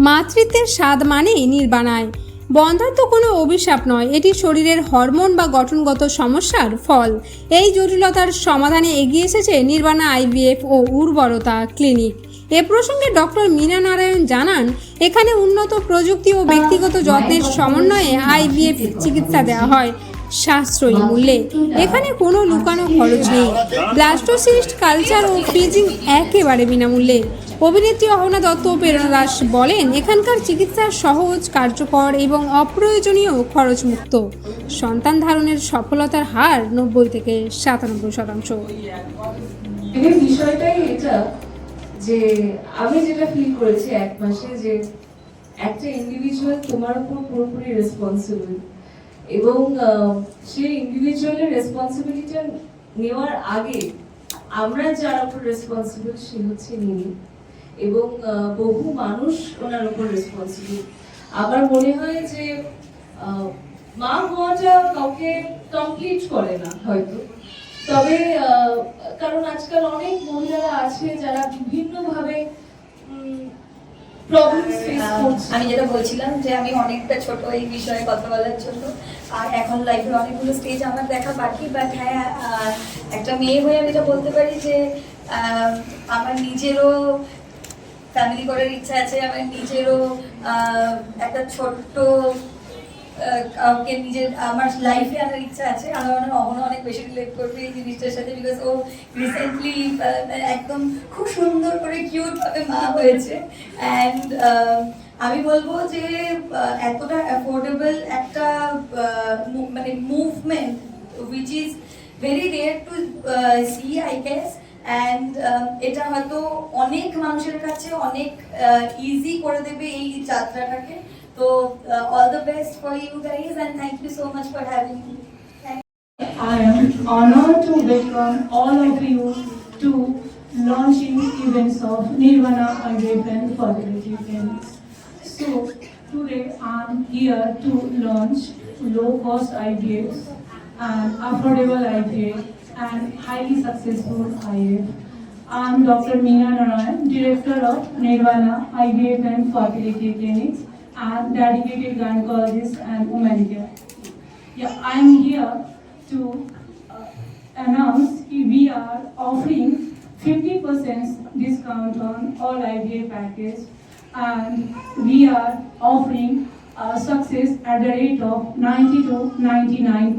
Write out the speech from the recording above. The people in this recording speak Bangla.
মাতৃত্বের স্বাদ মানেই নির্বাণায়। বন্ধ্যাত্ব কোনো অভিশাপ নয়, এটি শরীরের হরমোন বা গঠনগত সমস্যার ফল। এই জটিলতার সমাধানে এগিয়ে এসেছে নির্বাণা আইভিএফ ও উর্বরতা ক্লিনিক। এ প্রসঙ্গে ডক্টর মীনা নারায়ণ জানান, এখানে উন্নত প্রযুক্তি ও ব্যক্তিগত যত্নের সমন্বয়ে আইভিএফ চিকিৎসা দেওয়া হয় সাশ্রয়ী মূল্যে। এখানে কোনো লুকানো খরচ নেই। ব্লাস্টোসিস্ট কালচার ও ফ্রিজিং একেবারে বিনামূল্যে। অভিনেত্রী অহনা দত্ত ও প্রেরণা দাস বলেন, এখানকার চিকিৎসা সহজ, কার্যকর এবং অপ্রয়োজনীয় খরচমুক্ত। সন্তান ধারণের সফলতার হার 90 থেকে 97%। বিষয়টাই এটা যে আমি যেটা ফিল করেছি এক মাসে, যে একটা ইন্ডিভিজুয়াল তোমার উপর পুরোপুরি রেসপন্সিবল, এবং সেই ইন্ডিভিজুয়ালের রেসপন্সিবিলিটি নেওয়ার আগে আমরা যার উপর রেসপন্সিবল সে হচ্ছে নিনি, এবং বহু মানুষ ওনার উপর রেসপন্সিবল। আমার মনে হয় যে মা হওয়াটা কাউকে কমপ্লিট করে না হয়তো, তবে কারণ আজকাল অনেক মহিলারা আছে যারা বিভিন্নভাবে প্রবলেমস ফেস করছে। আমি যেটা বলছিলাম যে আমি অনেকটা ছোট এই বিষয়ে কথা বলার জন্য, আর এখন লাইফের অনেকগুলো স্টেজ আমার দেখা বাকি। বাট হ্যাঁ, একটা মেয়ে হয়ে আমি এটা বলতে পারি যে আমার নিজেরও ফ্যামিলি করার ইচ্ছা আছে, আমার নিজেরও একটা ছোট্ট কাউকে নিজের আমার লাইফে আনার ইচ্ছা আছে। আমার অহনা অনেক বেশি রিলেট করবে এই জিনিসটার সাথে, বিকজ ও রিসেন্টলি একদম খুব সুন্দর করে কিউট ভাবে মা হয়েছে। অ্যান্ড আমি বলবো যে এতটা অ্যাফোর্ডেবল একটা মানে movement which is very rare to see I guess. And এটা হয়তো অনেক মানুষের কাছে অনেক ইজি করে দেবে এই যাত্রাটাকে। So all the best for you guys, and thank you so much for having me. I am honored to welcome all of you to launching events of Nirvana IVF and Fertility Clinics. So today I am here to launch low-cost IVF and affordable IVF and highly successful IVF. I am Dr. Meena Narayan, Director of Nirvana IVF and Fertility Clinics and dedicated gynecologist and women care. Yeah, I am here to announce we are offering 50% discount on all IVF package, and we are offering success at the rate of 90 to 99%.